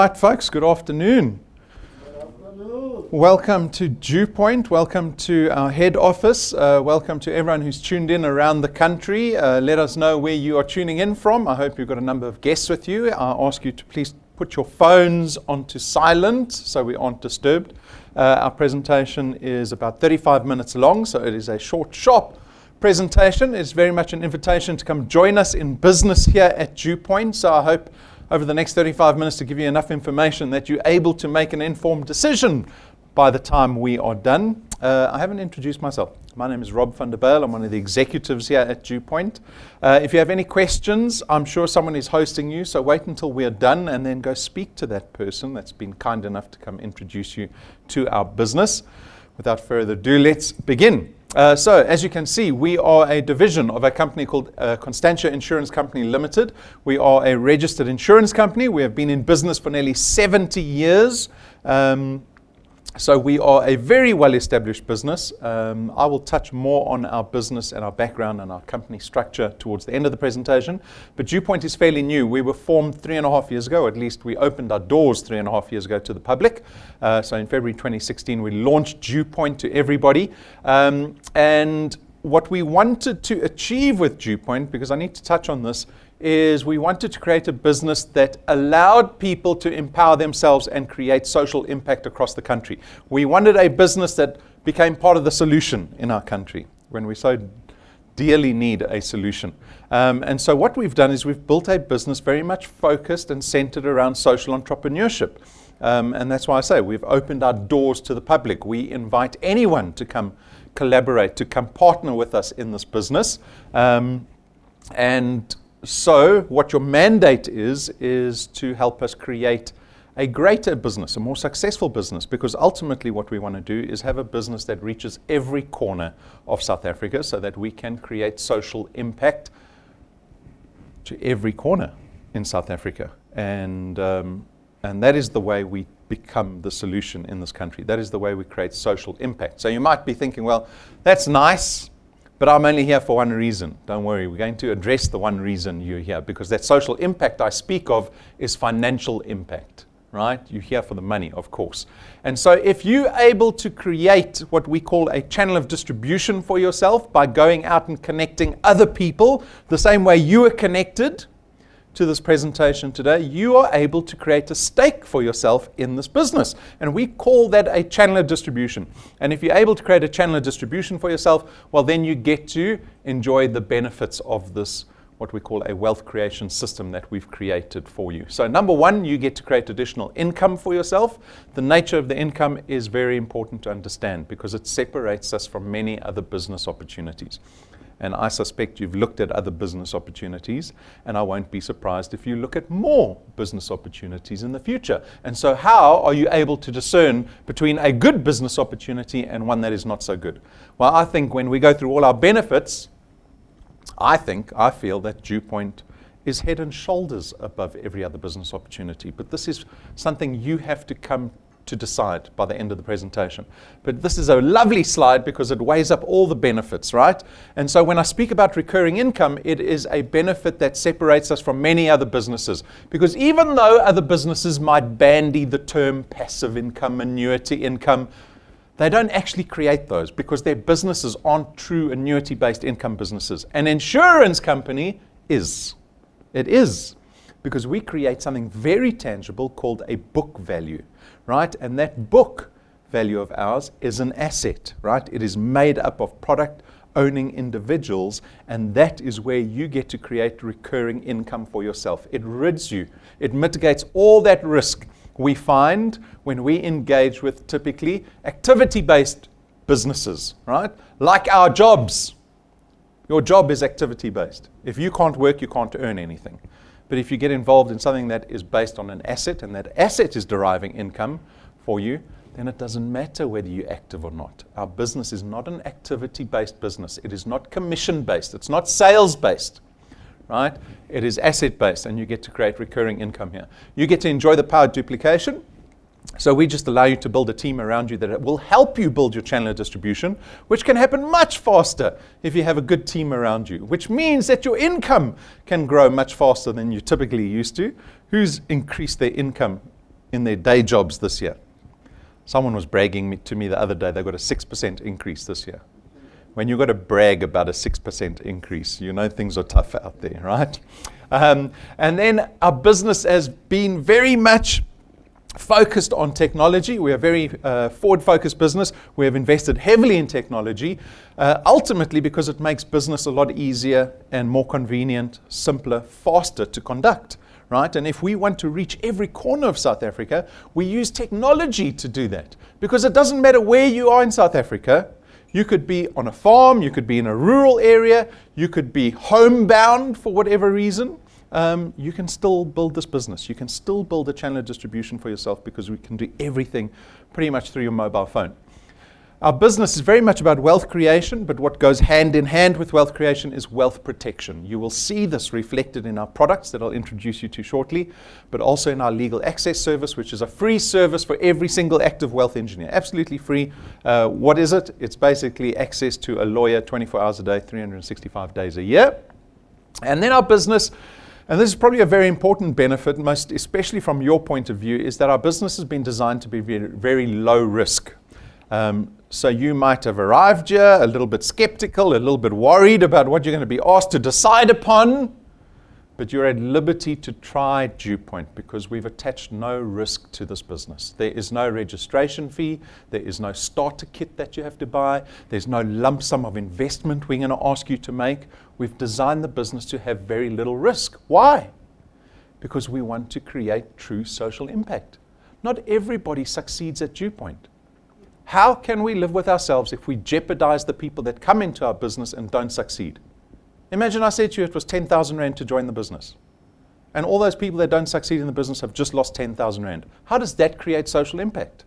right, folks, good afternoon. Welcome to DuePoint. Welcome to our head office. Welcome to everyone who's tuned in around the country. Let us know where you are tuning in from. I hope you've got a number of guests with you. I ask you to please put your phones onto silent so we aren't disturbed. Our presentation is about 35 minutes long, so it is a short, sharp presentation. It's very much an invitation to come join us in business here at DuePoint. So I hope over the next 35 minutes to give you enough information that you're able to make an informed decision by the time we are done. I haven't introduced myself. My name is Rob van der Bijl. I'm one of the executives here at DuePoint. If you have any questions, I'm sure someone is hosting you, so wait until we're done and then go speak to that person that's been kind enough to come introduce you to our business. Without further ado, let's begin. So, as you can see, we are a division of a company called Constantia Insurance Company Limited. We are a registered insurance company. We have been in business for nearly 70 years. So we are a very well-established business. I will touch more on our business and our background and our company structure towards the end of the presentation. But DuePoint is fairly new. We were formed 3.5 years ago. At least we opened our doors 3.5 years ago to the public. So in February 2016, we launched DuePoint to everybody. And what we wanted to achieve with DuePoint, because I need to touch on this, is we wanted to create a business that allowed people to empower themselves and create social impact across the country. We wanted a business that became part of the solution in our country when we so dearly need a solution. And so what we've done is we've built a business very much focused and centered around social entrepreneurship. And that's why I say we've opened our doors to the public. We invite anyone to come collaborate, to come partner with us in this business. And so what your mandate is to help us create a greater business, a more successful business, because ultimately what we want to do is have a business that reaches every corner of South Africa so that we can create social impact to every corner in South Africa. And that is the way we become the solution in this country. That is the way we create social impact. So you might be thinking, well, that's nice, but I'm only here for one reason. Don't worry, we're going to address the one reason you're here, because that social impact I speak of is financial impact, right? You're here for the money, of course. And so if you're able to create what we call a channel of distribution for yourself by going out and connecting other people the same way you are connected to this presentation today, you are able to create a stake for yourself in this business. And we call that a channel of distribution. And if you're able to create a channel of distribution for yourself, well, then you get to enjoy the benefits of this, what we call a wealth creation system that we've created for you. So number one, you get to create additional income for yourself. The nature of the income is very important to understand because it separates us from many other business opportunities. And I suspect you've looked at other business opportunities, and I won't be surprised if you look at more business opportunities in the future. And so how are you able to discern between a good business opportunity and one that is not so good? Well, I think when we go through all our benefits, I feel that DuePoint is head and shoulders above every other business opportunity. But this is something you have to come to decide by the end of the presentation. But this is a lovely slide because it weighs up all the benefits, right? And so when I speak about recurring income, it is a benefit that separates us from many other businesses. Because even though other businesses might bandy the term passive income, annuity income, they don't actually create those because their businesses aren't true annuity-based income businesses. An insurance company is. It is. Because we create something very tangible called a book value, right? And that book value of ours is an asset, right? It is made up of product-owning individuals, and that is where you get to create recurring income for yourself. It rids you. It mitigates all that risk we find when we engage with typically activity-based businesses, right? Like our jobs. Your job is activity-based. If you can't work, you can't earn anything. But if you get involved in something that is based on an asset and that asset is deriving income for you, then it doesn't matter whether you're active or not. Our business is not an activity-based business. It is not commission-based. It's not sales-based, right? It is asset-based, and you get to create recurring income here. You get to enjoy the power of duplication. So we just allow you to build a team around you that will help you build your channel of distribution, which can happen much faster if you have a good team around you, which means that your income can grow much faster than you typically used to. Who's increased their income in their day jobs this year. Someone was bragging to me the other day, they got a 6% increase this year. When you've got to brag about a 6% increase, you know things are tough out there, right? And then our business has been very much focused on technology. We are a very forward-focused business. We have invested heavily in technology, ultimately because it makes business a lot easier and more convenient, simpler, faster to conduct, right? And if we want to reach every corner of South Africa, we use technology to do that. Because it doesn't matter where you are in South Africa. You could be on a farm, you could be in a rural area, you could be homebound for whatever reason. You can still build this business. You can still build a channel of distribution for yourself because we can do everything pretty much through your mobile phone. Our business is very much about wealth creation, but what goes hand in hand with wealth creation is wealth protection. You will see this reflected in our products that I'll introduce you to shortly, but also in our legal access service, which is a free service for every single active wealth engineer. Absolutely free. What is it? It's basically access to a lawyer 24 hours a day, 365 days a year. And then our business, and this is probably a very important benefit, most especially from your point of view, is that our business has been designed to be very, very low risk. So you might have arrived here a little bit skeptical, a little bit worried about what you're going to be asked to decide upon, but you're at liberty to try DuePoint because we've attached no risk to this business. There is no registration fee. There is no starter kit that you have to buy. There's no lump sum of investment we're going to ask you to make. We've designed the business to have very little risk. Why? Because we want to create true social impact. Not everybody succeeds at DuePoint. How can we live with ourselves if we jeopardize the people that come into our business and don't succeed? Imagine I said to you it was 10,000 Rand to join the business. And all those people that don't succeed in the business have just lost 10,000 Rand. How does that create social impact?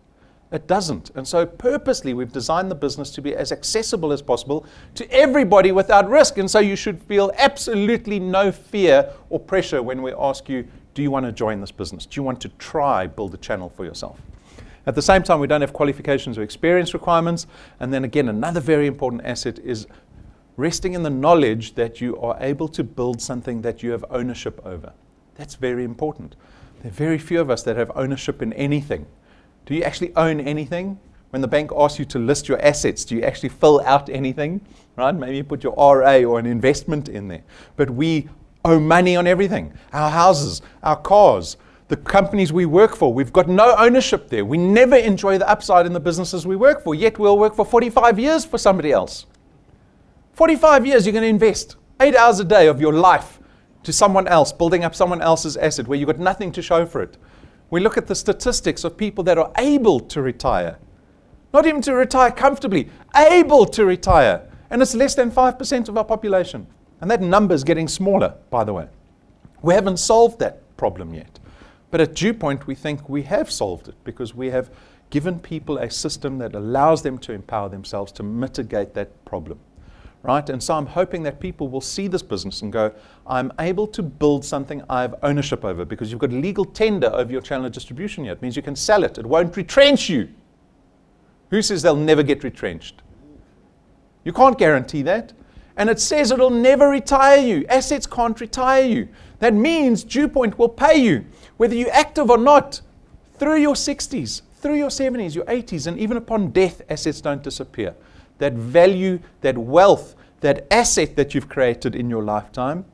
It doesn't. And so purposely we've designed the business to be as accessible as possible to everybody without risk. And so you should feel absolutely no fear or pressure when we ask you, do you want to join this business? Do you want to try build a channel for yourself? At the same time, we don't have qualifications or experience requirements. And then again, another very important asset is resting in the knowledge that you are able to build something that you have ownership over. That's very important. There are very few of us that have ownership in anything. Do you actually own anything? When the bank asks you to list your assets, do you actually fill out anything? Right? Maybe you put your RA or an investment in there. But we owe money on everything. Our houses, our cars, the companies we work for, we've got no ownership there. We never enjoy the upside in the businesses we work for, yet we'll work for 45 years for somebody else. 45 years you're going to invest 8 hours a day of your life to someone else, building up someone else's asset where you've got nothing to show for it. We look at the statistics of people that are able to retire. Not even to retire comfortably, able to retire. And it's less than 5% of our population. And that number is getting smaller, by the way. We haven't solved that problem yet. But at DuePoint, we think we have solved it because we have given people a system that allows them to empower themselves to mitigate that problem. Right? And so I'm hoping that people will see this business and go, I'm able to build something I have ownership over because you've got legal tender over your channel of distribution here. It means you can sell it. It won't retrench you. Who says they'll never get retrenched? You can't guarantee that. And it says it'll never retire you. Assets can't retire you. That means DuePoint will pay you, whether you're active or not, through your 60s, through your 70s, your 80s, and even upon death, assets don't disappear. That value, that wealth, that asset that you've created in your lifetime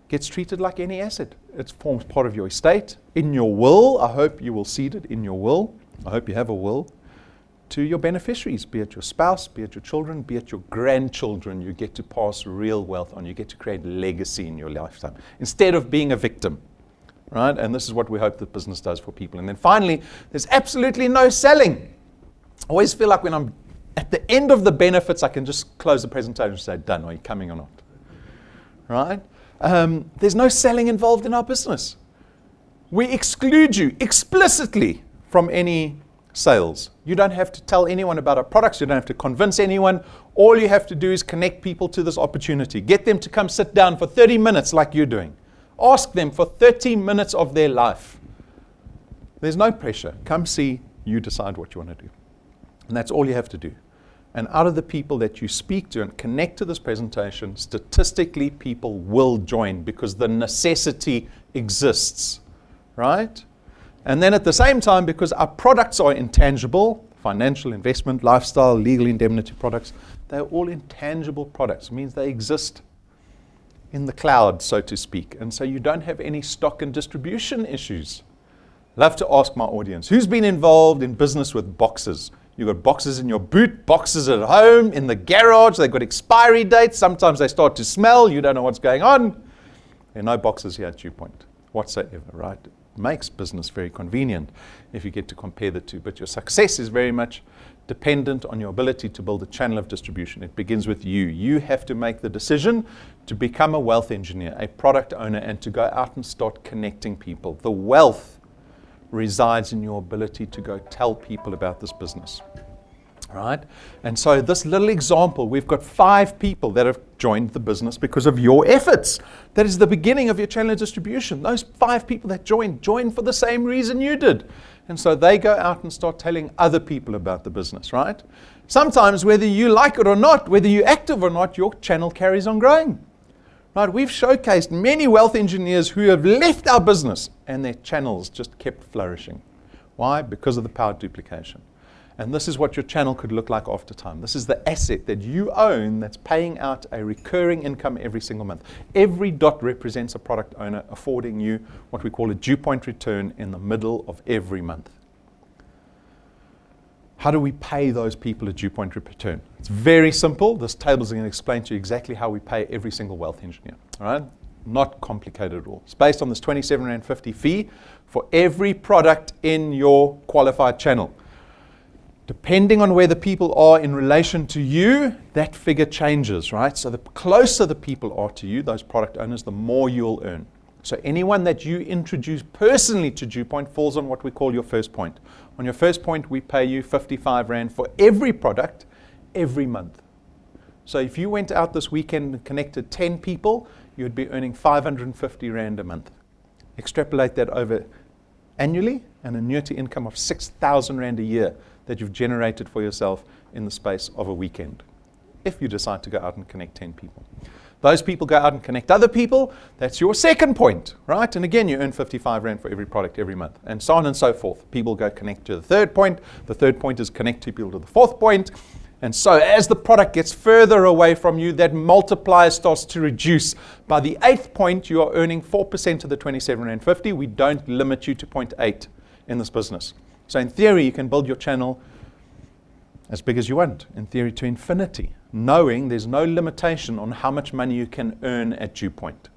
gets treated like any asset. It forms part of your estate. In your will, I hope you will seed it in your will. I hope you have a will. To your beneficiaries, be it your spouse, be it your children, be it your grandchildren, you get to pass real wealth on. You get to create legacy in your lifetime instead of being a victim, right? And this is what we hope that business does for people. And then finally, there's absolutely no selling. I always feel like when I'm at the end of the benefits, I can just close the presentation and say, done, are you coming or not? Right? There's no selling involved in our business. We exclude you explicitly from any sales. You don't have to tell anyone about our products. You don't have to convince anyone. All you have to do is connect people to this opportunity. Get them to come sit down for 30 minutes like you're doing. Ask them for 30 minutes of their life. There's no pressure. Come see, you decide what you want to do. And that's all you have to do. And out of the people that you speak to and connect to this presentation, statistically people will join because the necessity exists, right? And then at the same time, because our products are intangible, financial, investment, lifestyle, legal indemnity products, they're all intangible products. It means they exist in the cloud, so to speak. And so you don't have any stock and distribution issues. Love to ask my audience, who's been involved in business with boxes? You've got boxes in your boot, boxes at home, in the garage. They've got expiry dates. Sometimes they start to smell. You don't know what's going on. There are no boxes here at DuePoint whatsoever, right? It makes business very convenient if you get to compare the two. But your success is very much dependent on your ability to build a channel of distribution. It begins with you. You have to make the decision to become a wealth engineer, a product owner, and to go out and start connecting people. The wealth resides in your ability to go tell people about this business. Right? And so this little example, we've got 5 people that have joined the business because of your efforts. That is the beginning of your channel of distribution. Those 5 people that joined for the same reason you did. And so they go out and start telling other people about the business, right? Sometimes, whether you like it or not, whether you're active or not, your channel carries on growing. Right? We've showcased many wealth engineers who have left our business and their channels just kept flourishing. Why? Because of the power of duplication. And this is what your channel could look like after time. This is the asset that you own that's paying out a recurring income every single month. Every dot represents a product owner affording you what we call a DuePoint return in the middle of every month. How do we pay those people a DuePoint return? It's very simple. This table is going to explain to you exactly how we pay every single wealth engineer. All right? Not complicated at all. It's based on this R27.50 fee for every product in your qualified channel. Depending on where the people are in relation to you, that figure changes, right? So the closer the people are to you, those product owners, the more you'll earn. So anyone that you introduce personally to DuePoint falls on what we call your first point. On your first point, we pay you 55 Rand for every product every month. So if you went out this weekend and connected 10 people, you'd be earning 550 Rand a month. Extrapolate that over annually, an annuity income of 6,000 Rand a year that you've generated for yourself in the space of a weekend, if you decide to go out and connect 10 people. Those people go out and connect other people. That's your second point, right? And again, you earn 55 Rand for every product every month, and so on and so forth. People go connect to the third point. The third point is connect two people to the fourth point. And so as the product gets further away from you, that multiplier starts to reduce. By the 8th point, you are earning 4% of the R27.50. We don't limit you to 0.8 in this business. So in theory, you can build your channel as big as you want, in theory to infinity, knowing there's no limitation on how much money you can earn at DuePoint.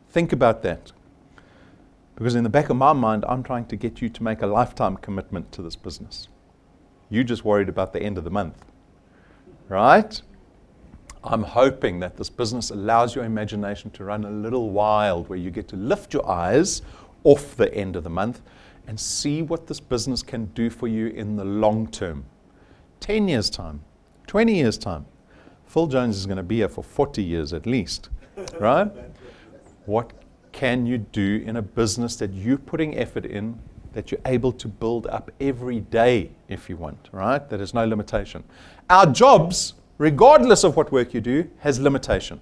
Think about that. Because in the back of my mind, I'm trying to get you to make a lifetime commitment to this business. You just worried about the end of the month, right? I'm hoping that this business allows your imagination to run a little wild, where you get to lift your eyes off the end of the month and see what this business can do for you in the long term. 10 years' time, 20 years' time. Phil Jones is going to be here for 40 years at least, right? What can you do in a business that you're putting effort in, that you're able to build up every day if you want, right? There is no limitation. Our jobs, regardless of what work you do, has limitation.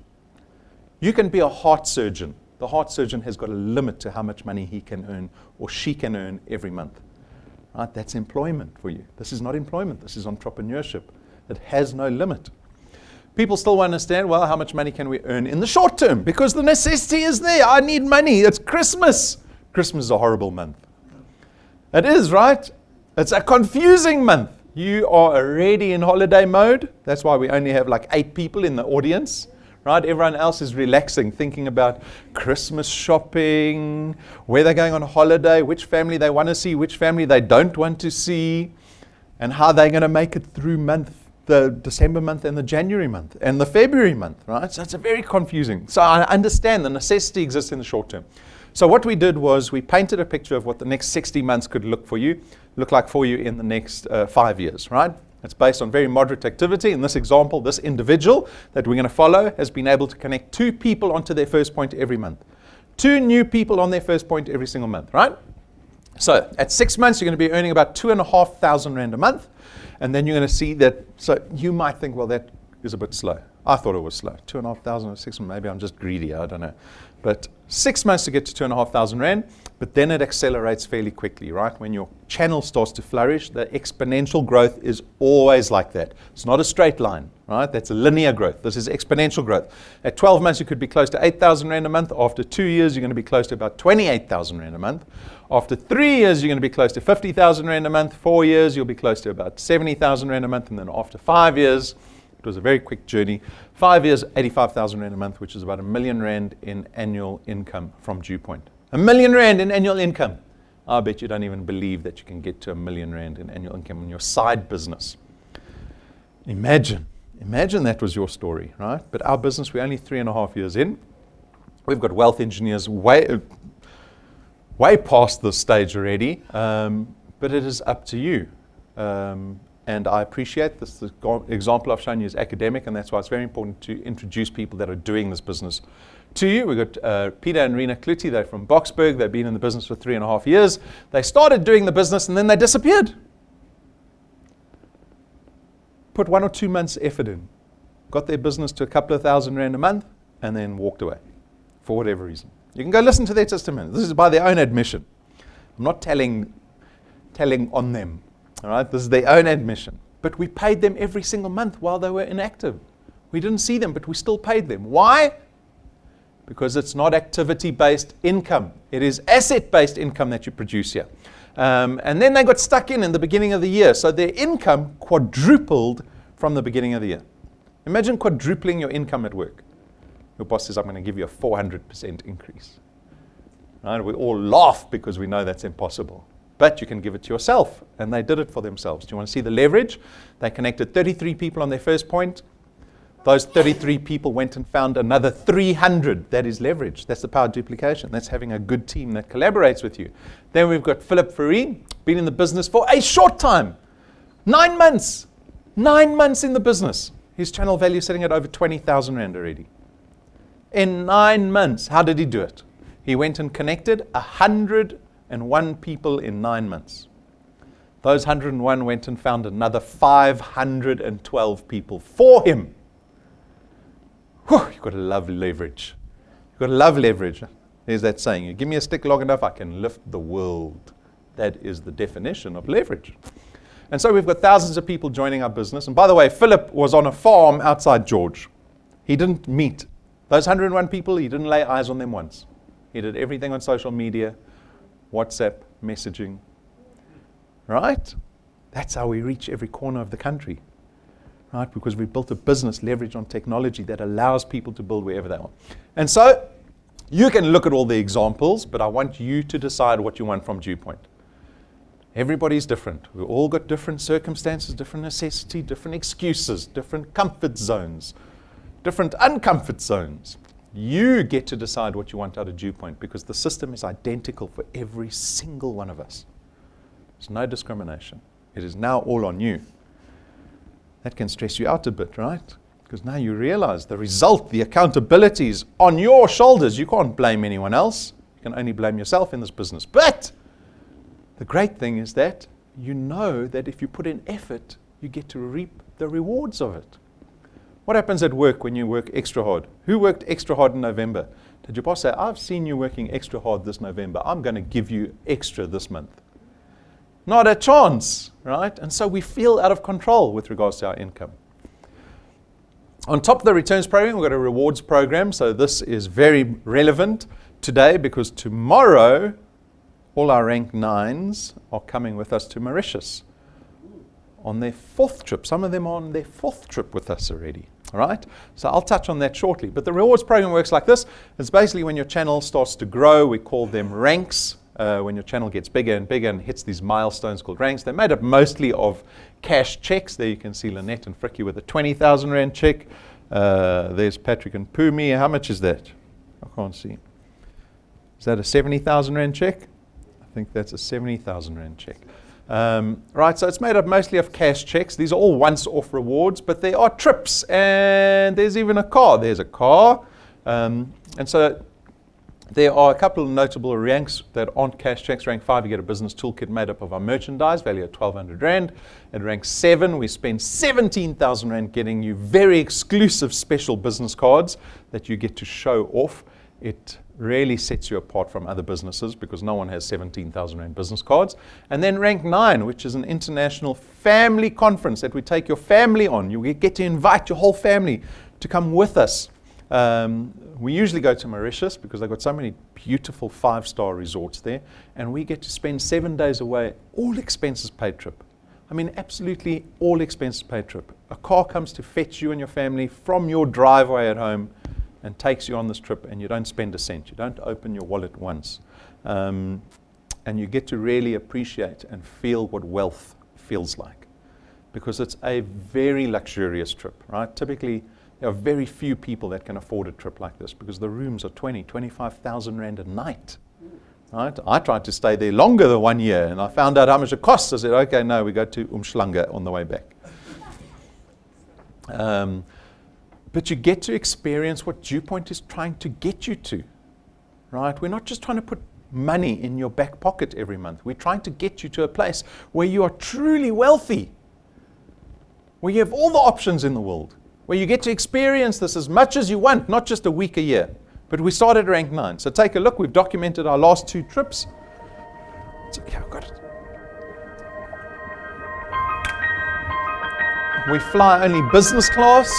You can be a heart surgeon. The heart surgeon has got a limit to how much money he can earn or she can earn every month. Right? That's employment for you. This is not employment. This is entrepreneurship. It has no limit. People still understand, well, how much money can we earn in the short term? Because the necessity is there. I need money. It's Christmas. Christmas is a horrible month. It is, right? It's a confusing month. You are already in holiday mode. That's why we only have like 8 people in the audience. Right? Everyone else is relaxing, thinking about Christmas shopping, where they're going on holiday, which family they want to see, which family they don't want to see, and how they're going to make it through the December month and the January month and the February month, right? So it's a very confusing. So I understand the necessity exists in the short term. So what we did was we painted a picture of what the next 60 months could look like for you in the next 5 years, right? It's based on very moderate activity. In this example, this individual that we're going to follow has been able to connect 2 people onto their first point every month. 2 new people on their first point every single month, right? So at 6 months, you're going to be earning about 2,500 Rand a month. And then you're going to see that, so you might think, well, that is a bit slow. I thought it was slow. 2,500 or 6,000, maybe I'm just greedy, I don't know. But 6 months to get to 2,500 Rand, but then it accelerates fairly quickly, right? When your channel starts to flourish, the exponential growth is always like that. It's not a straight line, right? That's a linear growth. This is exponential growth. At 12 months, you could be close to 8,000 Rand a month. After 2 years, you're going to be close to about 28,000 Rand a month. After 3 years, you're going to be close to 50,000 Rand a month. 4 years, you'll be close to about 70,000 Rand a month. And then after 5 years, it was a very quick journey. 5 years, 85,000 Rand a month, which is about R1 million in annual income from DuePoint. R1 million in annual income. I bet you don't even believe that you can get to R1 million in annual income in your side business. Imagine that was your story, right? But our business, we're only 3.5 years in. We've got wealth engineers way past this stage already, but it is up to you. And I appreciate this. The example I've shown you is academic, and that's why it's very important to introduce people that are doing this business to you. We've got Peter and Rena Kluti. They're from Boksburg. They've been in the business for 3.5 years. They started doing the business, and then they disappeared. Put 1 or 2 months effort in. Got their business to a couple of thousand Rand a month, and then walked away for whatever reason. You can go listen to their testimony. This is by their own admission. I'm not telling on them. All right, this is their own admission. But we paid them every single month while they were inactive. We didn't see them, but we still paid them. Why? Because it's not activity-based income. It is asset-based income that you produce here. And then they got stuck in the beginning of the year. So their income quadrupled from the beginning of the year. Imagine quadrupling your income at work. Your boss says, I'm going to give you a 400% increase. Right? We all laugh because we know that's impossible. But you can give it to yourself, and they did it for themselves. Do you want to see the leverage? They connected 33 people on their first point. Those 33 people went and found another 300. That is leverage. That's the power of duplication. That's having a good team that collaborates with you. Then we've got Philip Farine, been in the business for a short time. 9 months. 9 months in the business. His channel value is sitting at over 20,000 Rand already. In 9 months. How did he do it? He went and connected 101 people in 9 months. Those 101 went and found another 512 people for him. Whew, you've got to love leverage. You've got to love leverage. There's that saying, you give me a stick long enough, I can lift the world. That is the definition of leverage. And so we've got thousands of people joining our business. And by the way, Philip was on a farm outside George. He didn't meet those 101 people. He didn't lay eyes on them once. He did everything on social media, WhatsApp, messaging. Right? That's how we reach every corner of the country. Right? Because we built a business leverage on technology that allows people to build wherever they want. And so you can look at all the examples, but I want you to decide what you want from DuePoint. Everybody's different. We've all got different circumstances, different necessity, different excuses, different comfort zones, different uncomfort zones. You get to decide what you want out of DuePoint because the system is identical for every single one of us. There's no discrimination. It is now all on you. That can stress you out a bit, right? Because now you realize the result, the accountability is on your shoulders. You can't blame anyone else. You can only blame yourself in this business. But the great thing is that you know that if you put in effort, you get to reap the rewards of it. What happens at work when you work extra hard? Who worked extra hard in November? Did your boss say, I've seen you working extra hard this November. I'm going to give you extra this month. Not a chance, right? And so we feel out of control with regards to our income. On top of the returns program, we've got a rewards program. So this is very relevant today because tomorrow, all our rank 9s are coming with us to Mauritius on their 4th trip. Some of them are on their 4th trip with us already. All right? So I'll touch on that shortly. But the rewards program works like this. It's basically when your channel starts to grow, we call them ranks. When your channel gets bigger and bigger and hits these milestones called ranks. They're made up mostly of cash checks. There you can see Lynette and Frikkie with a 20,000 Rand check. There's Patrick and Pumi. How much is that? I can't see. Is that a 70,000 Rand check? I think that's a 70,000 Rand check. Right, so it's made up mostly of cash checks. These are all once-off rewards, but there are trips, and there's even a car. There's a car. And so There are a couple of notable ranks that aren't cash checks. Rank 5, you get a business toolkit made up of our merchandise, value at 1,200 Rand. At rank 7, we spend 17,000 Rand getting you very exclusive special business cards that you get to show off. It really sets you apart from other businesses because no one has 17,000 Rand business cards. And then rank 9, which is an international family conference that we take your family on. You get to invite your whole family to come with us. We usually go to Mauritius because they've got so many beautiful 5-star resorts there, and we get to spend 7 days away, all expenses paid trip. I mean, absolutely all expenses paid trip. A car comes to fetch you and your family from your driveway at home and takes you on this trip, and you don't spend a cent. You don't open your wallet once. And you get to really appreciate and feel what wealth feels like, because it's a very luxurious trip, right? Typically, there are very few people that can afford a trip like this because the rooms are 25,000 Rand a night. Right? I tried to stay there longer than 1 year, and I found out how much it costs. I said, okay, no, we go to Umhlanga on the way back. But you get to experience what DuePoint is trying to get you to. Right? We're not just trying to put money in your back pocket every month. We're trying to get you to a place where you are truly wealthy, where you have all the options in the world, where you get to experience this as much as you want, not just a week a year. But we started at rank 9. So take a look. We've documented our last 2 trips. It's okay, I've got it. We fly only business class.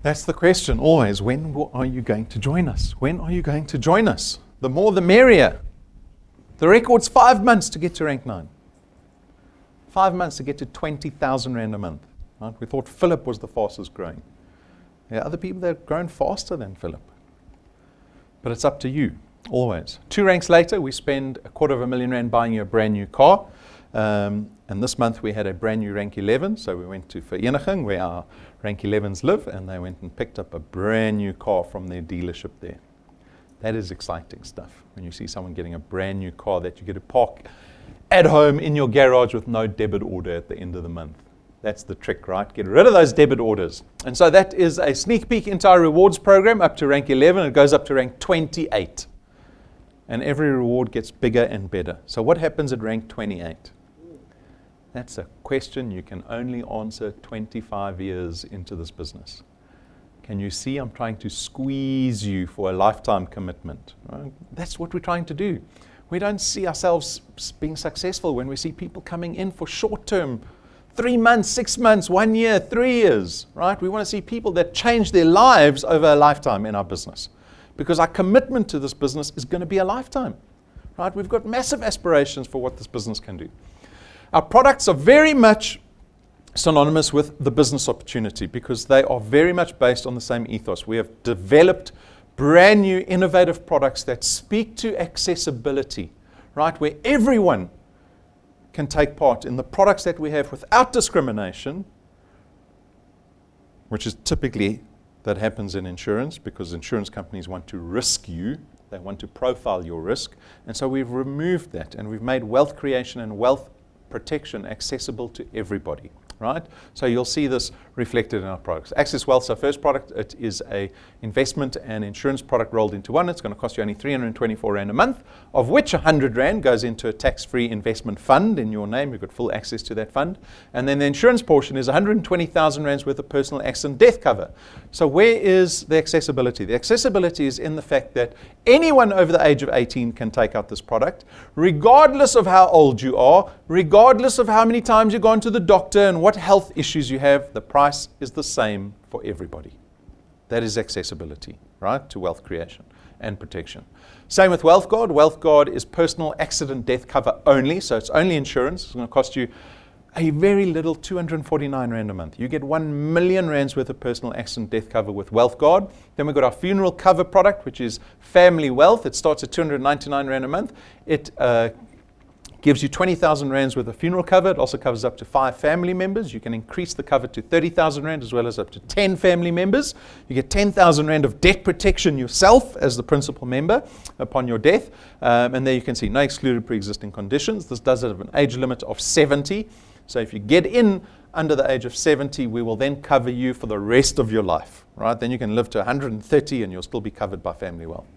That's the question always. When are you going to join us? When are you going to join us? The more the merrier. The record's 5 months to get to rank 9. 5 months to get to 20,000 Rand a month. Right? We thought Philip was the fastest growing. There are other people that have grown faster than Philip. But it's up to you, always. 2 ranks later, we spend 250,000 Rand buying you a brand new car. And this month we had a brand new rank 11, so we went to Vereniging, where our rank 11s live, and they went and picked up a brand new car from their dealership there. That is exciting stuff, when you see someone getting a brand new car that you get to park at home in your garage with no debit order at the end of the month. That's the trick, right? Get rid of those debit orders. And so that is a sneak peek into our rewards program up to rank 11. It goes up to rank 28. And every reward gets bigger and better. So what happens at rank 28? That's a question you can only answer 25 years into this business. Can you see I'm trying to squeeze you for a lifetime commitment? Right? That's what we're trying to do. We don't see ourselves being successful when we see people coming in for short term, 3 months, 6 months, 1 year, 3 years, right? We want to see people that change their lives over a lifetime in our business, because our commitment to this business is going to be a lifetime, right? We've got massive aspirations for what this business can do. Our products are very much synonymous with the business opportunity because they are very much based on the same ethos. We have developed brand new innovative products that speak to accessibility, right? Where everyone can take part in the products that we have without discrimination, which is typically that happens in insurance because insurance companies want to risk you. They want to profile your risk. And so we've removed that and we've made wealth creation and wealth protection accessible to everybody, right? So you'll see this reflected in our products. Access Wealth's our first product. It is a investment and insurance product rolled into one. It's going to cost you only 324 Rand a month, of which 100 Rand goes into a tax-free investment fund in your name. You've got full access to that fund. And then the insurance portion is 120,000 Rands worth of personal accident death cover. So where is the accessibility? The accessibility is in the fact that anyone over the age of 18 can take out this product, regardless of how old you are, regardless of how many times you've gone to the doctor and what health issues you have. The price is the same for everybody. That is accessibility, right, to wealth creation and protection. Same with Wealth Guard. Wealth Guard is personal accident death cover only, so it's only insurance. It's going to cost you a very little 249 Rand a month. You get 1 million Rands worth of personal accident death cover with Wealth Guard. Then we've got our funeral cover product, which is Family Wealth. It starts at 299 Rand a month. It gives you 20,000 Rands worth of funeral cover. It also covers up to 5 family members. You can increase the cover to 30,000 Rand as well as up to 10 family members. You get 10,000 Rand of debt protection yourself as the principal member upon your death. And there you can see no excluded pre-existing conditions. This does have an age limit of 70. So if you get in under the age of 70, we will then cover you for the rest of your life, right? Then you can live to 130 and you'll still be covered by Family Wealth.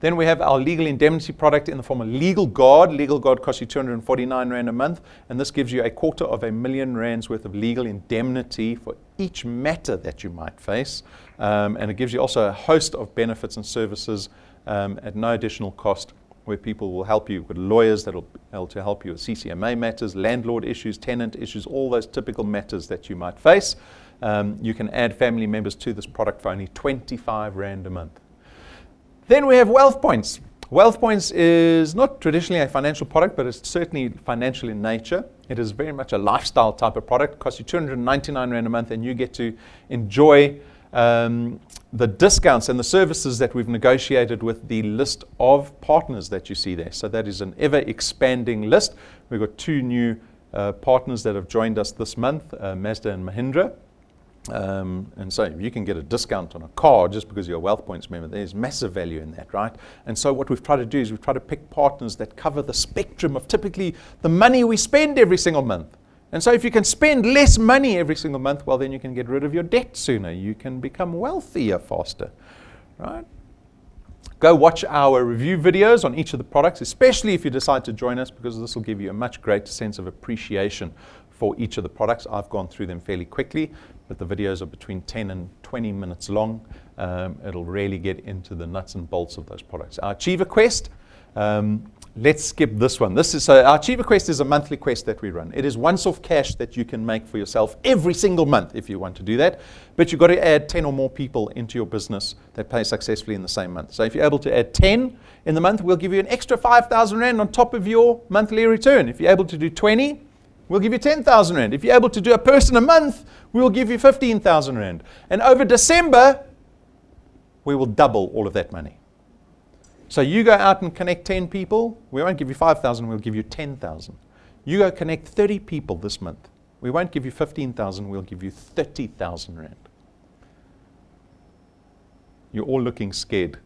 Then we have our legal indemnity product in the form of Legal Guard. Legal Guard costs you 249 Rand a month, and this gives you 250,000 Rands worth of legal indemnity for each matter that you might face. And it gives you also a host of benefits and services at no additional cost, where people will help you with lawyers that will be able to help you with CCMA matters, landlord issues, tenant issues, all those typical matters that you might face. You can add family members to this product for only 25 Rand a month. Then we have Wealth Points. Wealth Points is not traditionally a financial product, but it's certainly financial in nature. It is very much a lifestyle type of product. It costs you 299 Rand a month, and you get to enjoy the discounts and the services that we've negotiated with the list of partners that you see there. So that is an ever expanding list. We've got 2 new partners that have joined us this month, Mazda and Mahindra. And so if you can get a discount on a car just because you're a Wealth Points member, there's massive value in that, right? And so what we've tried to do is we've tried to pick partners that cover the spectrum of typically the money we spend every single month. And so if you can spend less money every single month, well, then you can get rid of your debt sooner. You can become wealthier faster, right? Go watch our review videos on each of the products, especially if you decide to join us, because this will give you a much greater sense of appreciation for each of the products. I've gone through them fairly quickly, but the videos are between 10 and 20 minutes long. It'll really get into the nuts and bolts of those products. Our Achiever Quest, let's skip this one. Our Achiever Quest is a monthly quest that we run. It is once-off cash that you can make for yourself every single month if you want to do that. But you've got to add 10 or more people into your business that pay successfully in the same month. So if you're able to add 10 in the month, we'll give you an extra 5,000 Rand on top of your monthly return. If you're able to do 20, we'll give you 10,000 Rand. If you're able to do a person a month, we will give you 15,000 Rand. And over December, we will double all of that money. So you go out and connect 10 people, we won't give you 5,000, we'll give you 10,000. You go connect 30 people this month. We won't give you 15,000, we'll give you 30,000 rand. You're all looking scared.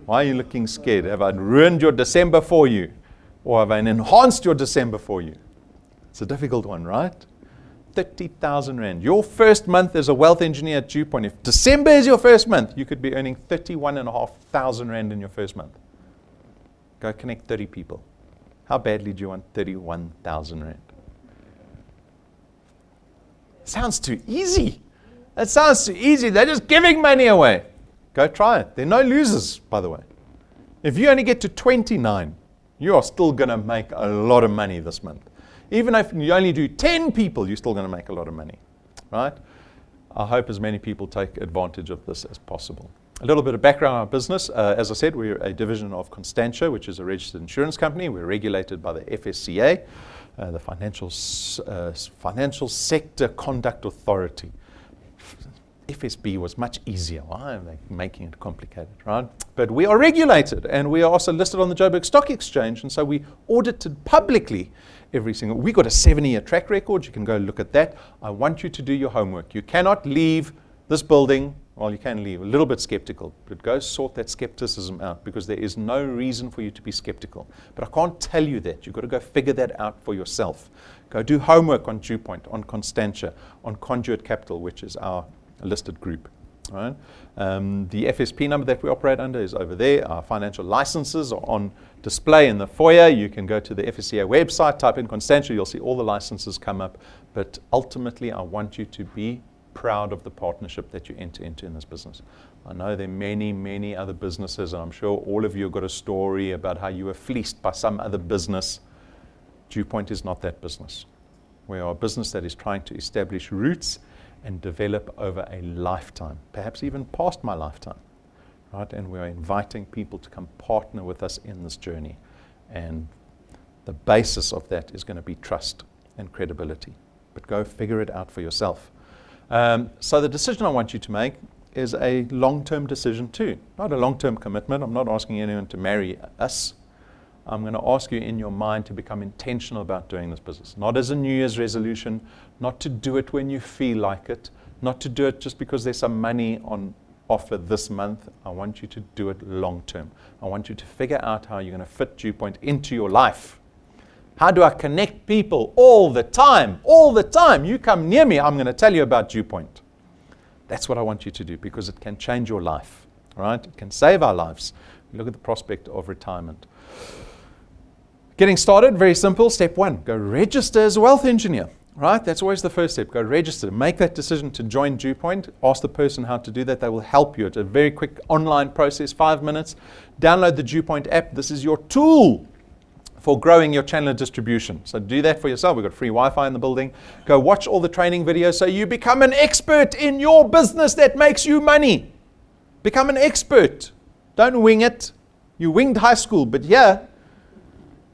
Why are you looking scared? Have I ruined your December for you? Or have I enhanced your December for you? It's a difficult one, right? 30,000 rand. Your first month as a wealth engineer at DuePoint. If December is your first month, you could be earning 31,500 rand in your first month. Go connect 30 people. How badly do you want 31,000 rand? Sounds too easy. That sounds too easy. They're just giving money away. Go try it. There are no losers, by the way. If you only get to 29, you are still going to make a lot of money this month. Even if you only do 10 people, you're still going to make a lot of money, right? I hope as many people take advantage of this as possible. A little bit of background on our business. As I said, we're a division of Constantia, which is a registered insurance company. We're regulated by the FSCA, the Financial Sector Conduct Authority. FSB was much easier. Why am I making it complicated, right? But we are regulated, and we are also listed on the Joburg Stock Exchange, and so we audited publicly every single. We got a 7-year track record. You can go look at that. I want you to do your homework. You cannot leave this building. Well, you can leave a little bit skeptical, but go sort that skepticism out, because there is no reason for you to be skeptical. But I can't tell you that. You've got to go figure that out for yourself. Go do homework on DuePoint, on Constantia, on Conduit Capital, which is our listed group. Right? The FSP number that we operate under is over there. Our financial licenses are on display in the foyer. You can go to the FSCA website, type in Constantia, you'll see all the licenses come up. But ultimately, I want you to be proud of the partnership that you enter into in this business. I know there are many, many other businesses, and I'm sure all of you have got a story about how you were fleeced by some other business. DuePoint is not that business. We are a business that is trying to establish roots and develop over a lifetime, perhaps even past my lifetime, right? And we're inviting people to come partner with us in this journey. And the basis of that is going to be trust and credibility. But go figure it out for yourself. So the decision I want you to make is a long-term decision too, not a long-term commitment. I'm not asking anyone to marry us. I'm going to ask you in your mind to become intentional about doing this business. Not as a New Year's resolution, not to do it when you feel like it, not to do it just because there's some money on offer this month. I want you to do it long term. I want you to figure out how you're going to fit DuePoint into your life. How do I connect people all the time? All the time. You come near me, I'm going to tell you about DuePoint. That's what I want you to do, because it can change your life, right? It can save our lives. Look at the prospect of retirement. Getting started, very simple. Step 1, go register as a wealth engineer, right? That's always the first step. Go register. Make that decision to join DuePoint. Ask the person how to do that. They will help you. It's a very quick online process, 5 minutes. Download the DuePoint app. This is your tool for growing your channel of distribution. So do that for yourself. We've got free Wi-Fi in the building. Go watch all the training videos so you become an expert in your business that makes you money. Become an expert. Don't wing it. You winged high school, but yeah,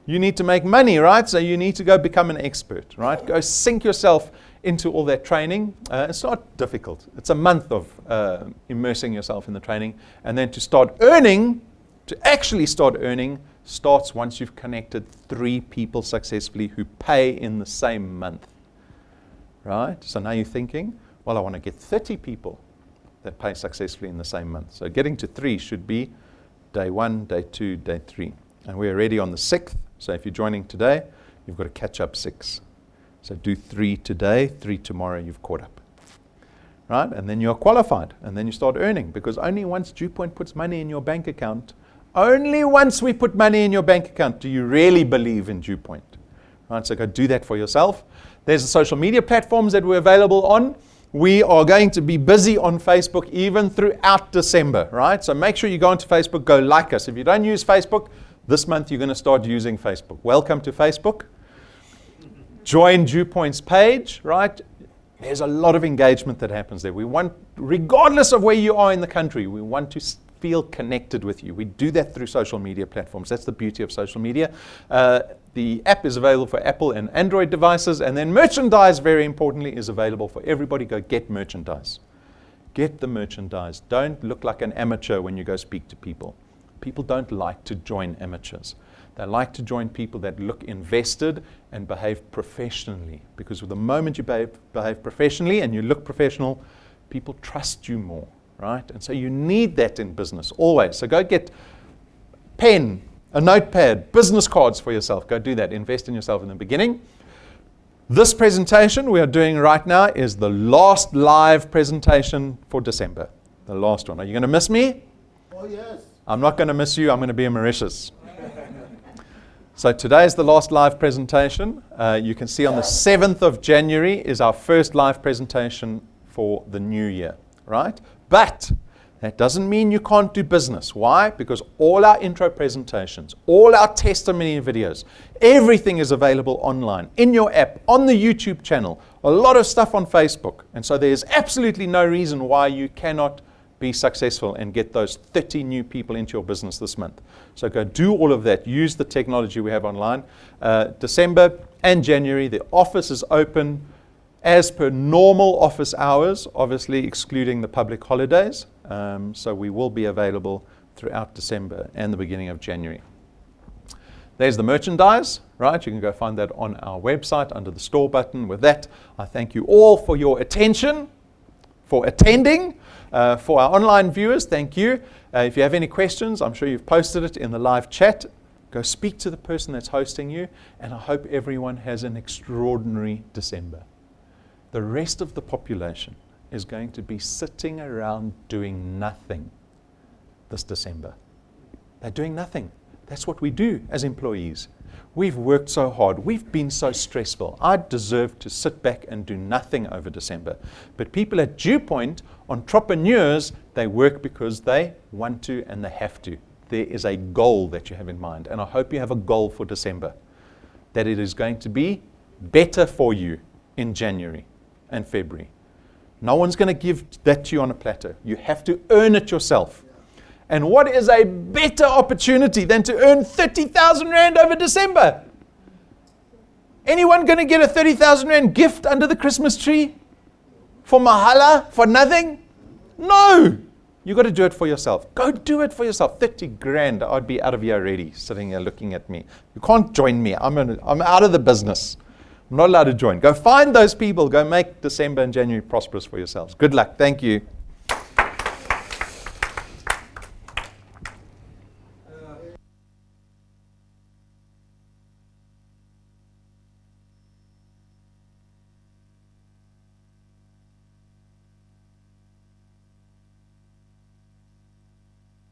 you need to make money, right? So you need to go become an expert, right? Go sink yourself into all that training. It's not difficult. It's a month of immersing yourself in the training. And then to start earning, to actually start earning, starts once you've connected 3 people successfully who pay in the same month, right? So now you're thinking, well, I want to get 30 people that pay successfully in the same month. So getting to 3 should be day 1, day 2, day 3. And we're already on the 6th. So if you're joining today, you've got to catch up 6. So do 3 today, 3 tomorrow, you've caught up. Right? And then you're qualified. And then you start earning. Because only once DuePoint puts money in your bank account, only once we put money in your bank account do you really believe in DuePoint. Right? So go do that for yourself. There's the social media platforms that we're available on. We are going to be busy on Facebook even throughout December. Right? So make sure you go onto Facebook, go like us. If you don't use Facebook, this month you're going to start using Facebook. Welcome to Facebook. Join DuePoint's page, right? There's a lot of engagement that happens there. We want, regardless of where you are in the country, we want to feel connected with you. We do that through social media platforms. That's the beauty of social media. The app is available for Apple and Android devices, and then merchandise, very importantly, is available for everybody. Go get merchandise. Get the merchandise. Don't look like an amateur when you go speak to people. People don't like to join amateurs. They like to join people that look invested and behave professionally. Because the moment you behave professionally and you look professional, people trust you more, right? And so you need that in business, always. So go get pen, a notepad, business cards for yourself. Go do that. Invest in yourself in the beginning. This presentation we are doing right now is the last live presentation for December. The last one. Are you going to miss me? Oh, yes. I'm not going to miss you. I'm going to be in Mauritius. So today is the last live presentation. You can see on the 7th of January is our first live presentation for the new year, right? But that doesn't mean you can't do business. Why? Because all our intro presentations, all our testimony videos, everything is available online, in your app, on the YouTube channel, a lot of stuff on Facebook. And so there's absolutely no reason why you cannot be successful and get those 30 new people into your business this month. So go do all of that. Use the technology we have online. December and January, the office is open as per normal office hours, obviously excluding the public holidays. So we will be available throughout December and the beginning of January. There's the merchandise, right? You can go find that on our website under the store button. With that, I thank you all for your attention, for attending. For our online viewers, thank you. If you have any questions, I'm sure you've posted it in the live chat. Go speak to the person that's hosting you, and I hope everyone has an extraordinary December. The rest of the population is going to be sitting around doing nothing this December. They're doing nothing. That's what we do as employees. We've worked so hard. We've been so stressful. I deserve to sit back and do nothing over December. But people at DuePoint, entrepreneurs, they work because they want to and they have to. There is a goal that you have in mind. And I hope you have a goal for December, that it is going to be better for you in January and February. No one's going to give that to you on a platter. You have to earn it yourself. And what is a better opportunity than to earn 30,000 Rand over December? Anyone going to get a 30,000 Rand gift under the Christmas tree? For mahala? For nothing? No! You've got to do it for yourself. Go do it for yourself. 30 grand, I'd be out of here already, sitting here looking at me. You can't join me. I'm out of the business. I'm not allowed to join. Go find those people. Go make December and January prosperous for yourselves. Good luck. Thank you.